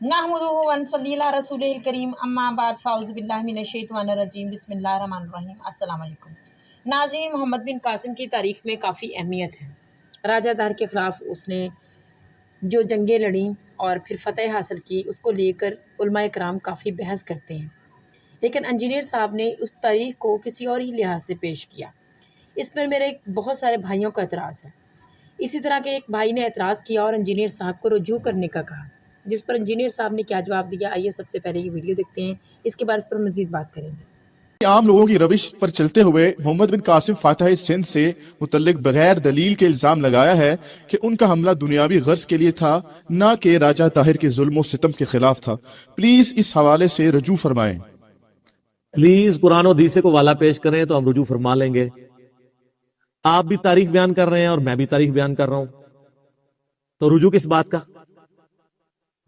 नहमदुहु व नसल्ली अला रसूलिल करीम अम्मा बाद फ़ाउज़ु बिल्लाहि मिनश शैतानिर रजीम बिस्मिल्लाहिर रहमानिर रहीम। अस्सलाम वालेकुम नाज़रीन, मोहम्मद बिन कासिम की तारीख़ में काफ़ी अहमियत है। राजा दार के ख़िलाफ़ उसने जो जंगें लड़ी और फिर फ़तह हासिल की, उसको लेकर उलमाए कराम काफ़ी बहस करते हैं, लेकिन इंजीनियर साहब ने उस तारीख़ को किसी और ही लिहाज से पेश किया। इस पर मेरे बहुत सारे भाइयों का एतराज़ है। इसी तरह के एक भाई ने एतराज़ किया और इंजीनियर साहब को रुजू करने का कहा, जिस पर इंजीनियर साहब ने क्या जवाब दिया, आइए सबसे पहले ये वीडियो देखते हैं, इसके बाद इस पर मज़ीद बात करेंगे। आम लोगों की रविश पर चलते हुए मोहम्मद बिन कासिम फातह सिंध से मुतल्लिक बगैर दलील के इल्जाम लगाया है कि उनका हमला दुनियावी गर्ज के लिए था, ना कि राजा ताहिर के जुल्म सितम के खिलाफ था। प्लीज इस हवाले से रजू फरमाएं। प्लीज कुरान और हदीस को वाला पेश करें तो हम रुजू फरमा लेंगे। आप भी तारीख बयान कर रहे हैं और मैं भी तारीख बयान कर रहा हूं, तो रुजू किस बात का?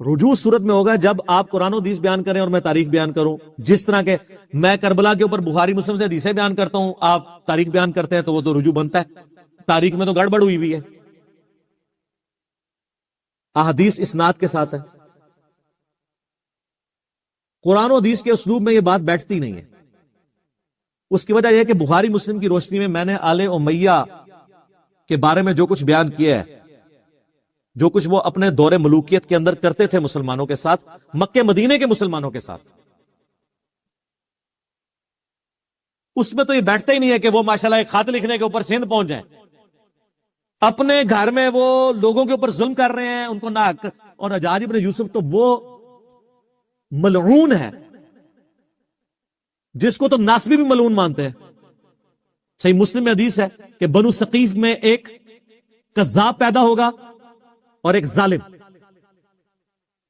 रुजू सूरत में होगा जब आप कुरान और हदीस बयान करें और मैं तारीख बयान करूं। जिस तरह के मैं करबला के ऊपर बुखारी मुस्लिम से हदीसें बयान करता हूं, आप तारीख बयान करते हैं, तो वो तो रुजू बनता है। तारीख में तो गड़बड़ हुई हुई है, अहदीस इस्नाद के साथ है। कुरान और हदीस के उसलूब में ये बात बैठती नहीं है। उसकी वजह यह कि बुखारी मुस्लिम की रोशनी में मैंने आले उमैया के बारे में जो कुछ बयान किया है, जो कुछ वो अपने दौरे मलूकियत के अंदर करते थे मुसलमानों के साथ, मक्के मदीने के मुसलमानों के साथ, उसमें तो ये बैठता ही नहीं है कि वो माशाल्लाह एक खत लिखने के ऊपर सिंध पहुंच जाए। अपने घर में वो लोगों के ऊपर जुल्म कर रहे हैं, उनको नाक। और हज्जाज इब्न यूसुफ तो वो मलऊन है जिसको तो नासबी भी मलून मानते हैं। सही मुस्लिम में हदीस है कि बनु सकीफ में एक कज़्ज़ाब पैदा होगा और एक जालिम।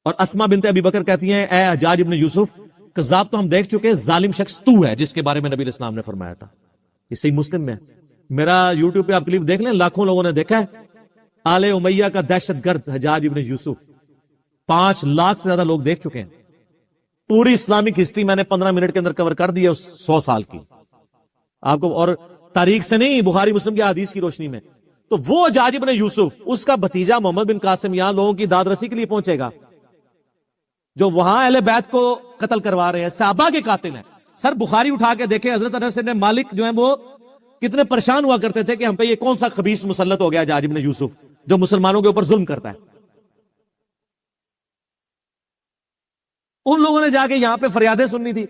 और अस्मा बिनते अबी बकर कहती हैं, ए हज्जाज इब्न यूसुफ, कज़्ज़ाब तो हम देख चुके, जालिम शख्स तू है जिसके बारे में नबी इस्लाम ने फरमाया था। ये सही मुस्लिम में है। मेरा यूट्यूब पे आप क्लिप देख लें, लाखों लोगों ने देखा है। आले उमैया का दहशतगर्द हज्जाज इब्न यूसुफ 5 लाख से ज्यादा लोग देख चुके हैं। पूरी इस्लामिक हिस्ट्री मैंने 15 मिनट के अंदर कवर कर दी है, उस 100 साल की आपको, और तारीख से नहीं, बुखारी मुस्लिम की हदीस की रोशनी में। तो वो हज्जाज इब्न यूसुफ, उसका भतीजा मोहम्मद बिन कासिम यहां लोगों की दादरसी के लिए पहुंचेगा, जो वहां अहले बैत को कत्ल करवा रहे हैं, सहाबा के कातिल हैं। सर बुखारी उठा के देखे, हजरत अनस इब्न मालिक जो है वो कितने परेशान हुआ करते थे कि हम पे ये कौन सा खबीस मुसल्लत हो गया हज्जाज इब्न यूसुफ, जो मुसलमानों के ऊपर जुल्म करता है। उन लोगों ने जाके यहां पे फरियादें सुननी थी।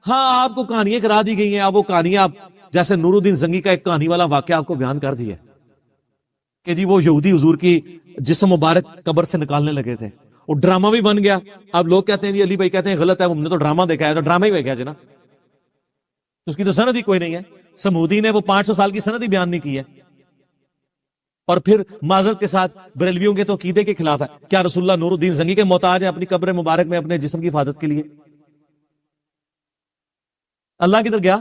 हाँ, आपको कहानियां करा दी गई हैं, आप वो कहानियां, आप जैसे नूरुद्दीन जंगी का एक कहानी वाला वाकया आपको बयान कर दिया कि जी वो यहूदी हुजूर की जिस्म मुबारक कब्र से निकालने लगे थे, वो ड्रामा भी बन गया। अब लोग कहते हैं जी अली भाई कहते हैं गलत है, हमने तो ड्रामा देखा है, तो ड्रामा ही देखा है ना, उसकी तो सनद ही कोई नहीं है। समूदी ने वो 500 साल की सनद ही बयान नहीं की है, और फिर माजरत के साथ बरेलवियों के तो अकीदे के खिलाफ है। क्या रसूलुल्लाह नूरुद्दीन जंगी के मोहताज है अपनी कब्र मुबारक में अपने जिस्म की हिफाजत के लिए? अल्लाह किधर गया?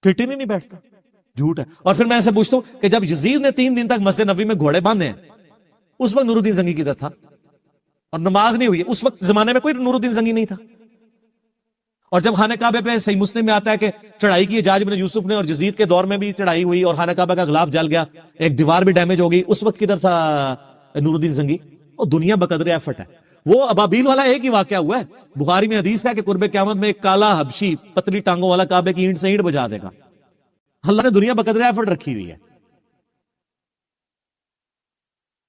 फिट ही नहीं बैठता, झूठ है। और फिर मैं ऐसे पूछता हूं कि जब यजीद ने 3 दिन तक मस्जिद नबी में घोड़े बांधे हैं, उस वक्त नूरुद्दीन जंगी किधर था? और नमाज नहीं हुई, उस वक्त जमाने में कोई नूरुद्दीन जंगी नहीं था। और जब खाने काबे पे सही मुस्लिम में आता है कि चढ़ाई की हज्जाज इब्न यूसुफ ने, और यजीद के दौर में भी चढ़ाई हुई और खाने काबे का गिलाफ जल गया, एक दीवार भी डैमेज हो गई, उस वक्त किधर था नूरुद्दीन जंगी? और दुनिया बकदर एफर्ट है। वो अबाबील वाला एक ही वाकया हुआ है। बुखारी में हदीस है कि कुर्बे क़यामत में एक काला हबशी पतली टांगों वाला काबे की ईंट से ईंट बजा देगा। अल्लाह ने दुनिया बकदर एफर्ट रखी हुई है।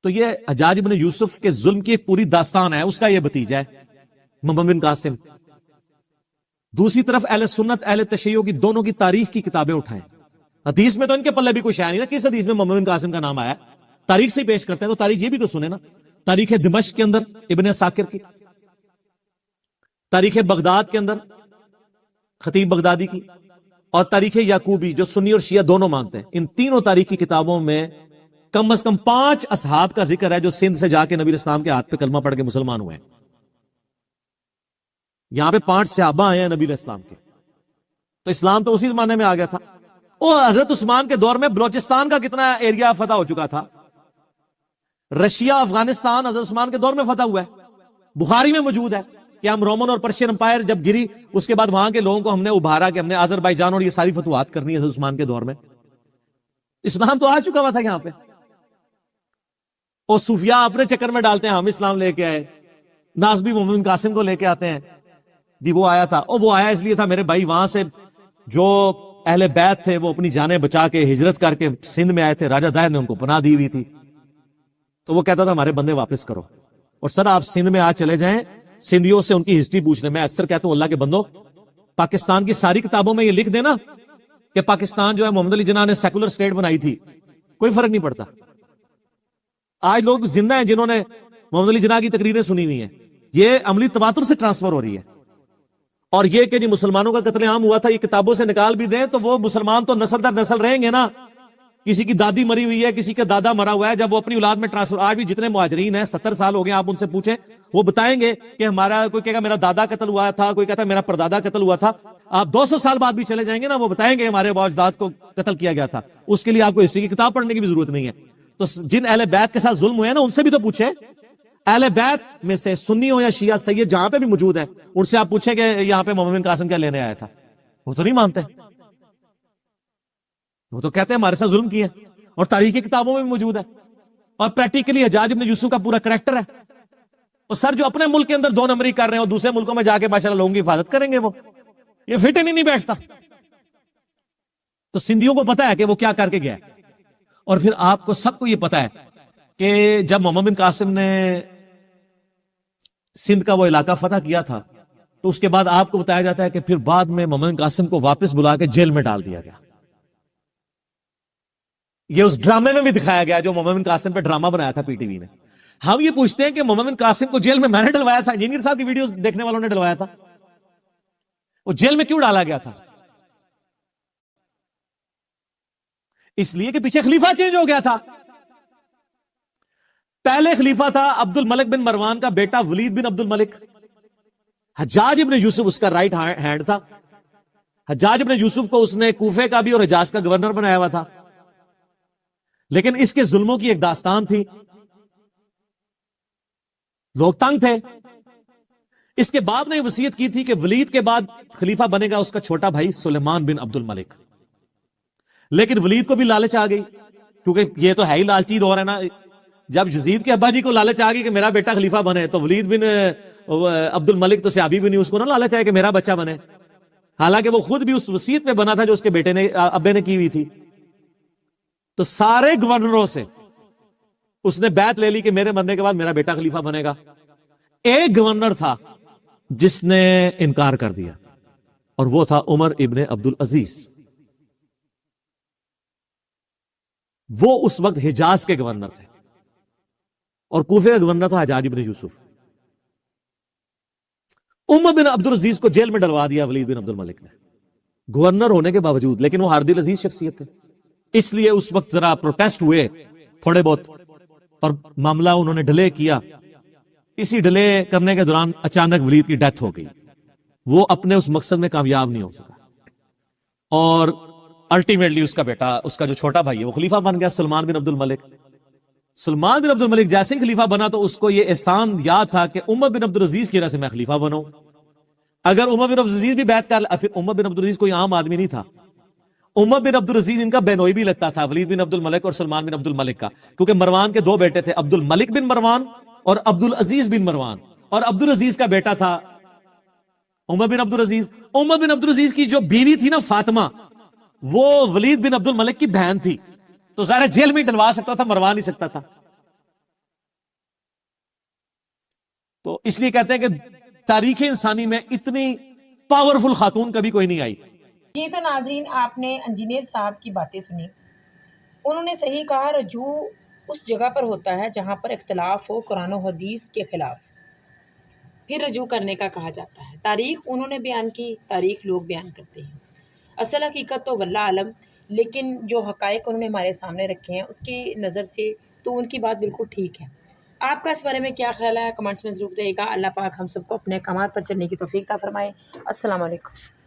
तो ये हज्जाज इब्न यूसुफ के जुल्म की एक पूरी दास्तान है, उसका ये भतीजा है मोहम्मद बिन कासिम। दूसरी तरफ अहले सुन्नत अहले तशय्युह की दोनों की तारीख की किताबें उठाएं। हदीस में तो इनके पल्ले भी कुछ है नहीं ना, किस हदीस में मोहम्मद बिन कासिम का नाम आया? तारीख से ही पेश करते हैं, तो तारीख ये भी तो सुने ना। तारीख दिमश्क के अंदर इब्न साकिर की, तारीख बगदाद के अंदर खतीब बगदादी की, और तारीख याकूबी जो सुन्नी और शिया दोनों मानते हैं। इन तीनों तारीख की किताबों में कम से कम 5 असहाब का जिक्र है जो सिंध से जाके नबी इस्लाम के हाथ पे कलमा पढ़ के मुसलमान हुए हैं। यहां पे 5 सहाबा आए हैं नबी इस्लाम के, तो इस्लाम तो उसी जमाने में आ गया था। और हजरत उस्मान के दौर में बलोचिस्तान का कितना एरिया फतह हो चुका था। रशिया अफगानिस्तान हजरत उस्मान के दौर में फतह हुआ है। बुखारी में मौजूद है कि हम रोमन और पर्शियन अंपायर जब गिरी, उसके बाद वहां के लोगों को हमने उभारा कि हमने अजरबैजान और ये सारी फतवाहत करनी है हजरत उस्मान के दौर में। इस्लाम तो आ चुका हुआ था यहां पे। اور صوفیاء اپنے چکر میں ڈالتے ہیں ہم اسلام لے کے آئے، نازبی محمد بن قاسم کو لے کے آتے ہیں جی وہ آیا تھا، اور وہ آیا اس لیے تھا میرے بھائی وہاں سے جو اہل بیت تھے وہ اپنی جانیں بچا کے ہجرت کر کے سندھ میں آئے تھے، راجہ داہر نے ان کو پناہ دی ہوئی تھی، تو وہ کہتا تھا ہمارے بندے واپس کرو. اور سر آپ سندھ میں آج چلے جائیں سندھیوں سے ان کی ہسٹری پوچھنے، میں اکثر کہتا ہوں اللہ کے بندوں پاکستان کی ساری کتابوں میں یہ لکھ دینا کہ پاکستان جو ہے محمد علی جناح نے سیکولر سٹیٹ بنائی تھی، کوئی فرق نہیں پڑتا. آج لوگ زندہ ہیں جنہوں نے محمد علی جناح کی تقریریں سنی ہوئی ہیں، یہ عملی تواتر سے ٹرانسفر ہو رہی ہے. اور یہ کہ جی مسلمانوں کا قتل عام ہوا تھا یہ کتابوں سے نکال بھی دیں تو وہ مسلمان تو نسل در نسل رہیں گے نا. کسی کی دادی مری ہوئی ہے، کسی کا دادا مرا ہوا ہے، جب وہ اپنی اولاد میں ٹرانسفر، آج بھی جتنے مہاجرین ہیں 70 سال ہو گئے، آپ ان سے پوچھیں وہ بتائیں گے کہ ہمارا، کوئی کہے گا میرا دادا قتل ہوا تھا، کوئی کہتا ہے میرا پردادا قتل ہوا تھا. آپ 200 سال بعد بھی چلے جائیں گے نا، وہ بتائیں گے ہمارے اجداد کو قتل کیا گیا تھا. اس کے لیے آپ کو ہسٹری کی کتاب پڑھنے کی بھی ضرورت نہیں ہے. تو جن اہل بیت کے ساتھ ظلم ہوئے ہیں نا ان سے بھی تو پوچھے، اہل بیت میں سے سنی ہو یا شیعہ سید جہاں پہ بھی موجود ہیں ان سے آپ پوچھیں کہ یہاں پہ محمد بن قاسم کیا لینے آیا تھا، وہ تو نہیں مانتے، وہ تو کہتے ہیں ہمارے ساتھ ظلم کیا، اور تاریخی کتابوں میں بھی موجود ہے. اور پریکٹیکلی حجاج ابن یوسف کا پورا کریکٹر ہے. اور سر جو اپنے ملک کے اندر 2 نمبری کر رہے ہیں اور دوسرے ملکوں میں جا کے ماشاءاللہ لوگوں کی حفاظت کریں گے، وہ یہ فٹ ہی نہیں بیٹھتا. تو سندھیوں کو پتا ہے کہ وہ کیا کر کے گیا ہے. اور پھر آپ کو سب کو یہ پتا ہے کہ جب محمد بن قاسم نے سندھ کا وہ علاقہ فتح کیا تھا تو اس کے بعد آپ کو بتایا جاتا ہے کہ پھر بعد میں محمد بن قاسم کو واپس بلا کے جیل میں ڈال دیا گیا. یہ اس ڈرامے میں بھی دکھایا گیا جو محمد بن قاسم پہ ڈرامہ بنایا تھا پی ٹی وی نے. ہم یہ پوچھتے ہیں کہ محمد بن قاسم کو جیل میں نے ڈلوایا تھا، انجینئر صاحب کی ویڈیوز دیکھنے والوں نے ڈلوایا تھا، وہ جیل میں کیوں ڈالا گیا تھا؟ اس لیے کہ پیچھے خلیفہ چینج ہو گیا تھا. پہلے خلیفہ تھا عبد الملک بن مروان کا بیٹا ولید بن عبد الملک. حجاج ابن یوسف اس کا رائٹ ہینڈ تھا. حجاج ابن یوسف کو اس نے کوفے کا بھی اور حجاز کا گورنر بنایا ہوا تھا. لیکن اس کے ظلموں کی ایک داستان تھی، لوگ تنگ تھے. اس کے باپ نے وصیت کی تھی کہ ولید کے بعد خلیفہ بنے گا اس کا چھوٹا بھائی سلیمان بن عبد الملک. لیکن ولید کو بھی لالچ آ گئی، کیونکہ یہ تو ہے ہی لالچی دور ہے نا. جب یزید کے ابا جی کو لالچ آ گئی کہ میرا بیٹا خلیفہ بنے تو ولید بن عبد الملک تو صحابی بھی نہیں، اس کو نہ لالچ آئے کہ میرا بچہ بنے، حالانکہ وہ خود بھی اس وصیت میں بنا تھا جو اس کے بیٹے نے ابے نے کی ہوئی تھی. تو سارے گورنروں سے اس نے بیعت لے لی کہ میرے مرنے کے بعد میرا بیٹا خلیفہ بنے گا. ایک گورنر تھا جس نے انکار کر دیا اور وہ تھا عمر ابن عبد العزیز. وہ اس وقت حجاز کے گورنر تھے اور کوفے کا گورنر تھا حجاج ابن یوسف. عمر بن عبد العزیز کو جیل میں ڈلوا دیا ولید بن عبد الملک نے، گورنر ہونے کے باوجود، لیکن وہ ہر دل عزیز شخصیت تھے. اس لیے اس وقت ذرا پروٹیسٹ ہوئے تھوڑے بہت اور معاملہ انہوں نے ڈیلے کیا. اسی ڈیلے کرنے کے دوران اچانک ولید کی ڈیتھ ہو گئی. وہ اپنے اس مقصد میں کامیاب نہیں ہو سکا اور الٹیمیٹلی اس کا بیٹا، اس کا جو چھوٹا بھائی ہے وہ خلیفہ بن گیا، سلمان بن عبد الملک. سلمان بن عبد الملک جیسے ہی خلیفہ بنا تو اس کو یہ احسان یاد تھا کہ عمر بن عبد العزیز کی وجہ سے میں خلیفہ بنوں. اگر عمر بن عبد العزیز بھی بیعت کر، پھر عمر بن عبد العزیز کوئی عام آدمی نہیں تھا. عمر بن عبد العزیز ان کا بہنوئی بھی لگتا تھا، ولید بن عبد الملک اور سلمان بن عبد الملک کا، کیونکہ مروان کے 2 بیٹے تھے، عبد الملک بن مروان اور عبد العزیز بن مروان. اور عبد العزیز کا بیٹا تھا عمر بن عبد العزیز. عمر بن عبد العزیز کی جو بیوی تھی نا فاطمہ، وہ ولید بن عبد الملک کی بہن تھی، تو ظاہر جیل میں ڈلوا سکتا تھا، مروا نہیں سکتا تھا. تو اس لیے کہتے ہیں کہ تاریخ انسانی میں اتنی پاورفل خاتون کبھی کوئی نہیں آئی. جی تو ناظرین، آپ نے انجینئر صاحب کی باتیں سنی. انہوں نے صحیح کہا، رجوع اس جگہ پر ہوتا ہے جہاں پر اختلاف ہو قرآن و حدیث کے خلاف، پھر رجوع کرنے کا کہا جاتا ہے. تاریخ انہوں نے بیان کی، تاریخ لوگ بیان کرتے ہیں. اصل حقیقت تو واللہ عالم، لیکن جو حقائق انہوں نے ہمارے سامنے رکھے ہیں اس کی نظر سے تو ان کی بات بالکل ٹھیک ہے. آپ کا اس بارے میں کیا خیال ہے؟ کمنٹس میں ضرور بتائیے گا. اللہ پاک ہم سب کو اپنے احکامات پر چلنے کی توفیق عطا فرمائے. السلام علیکم.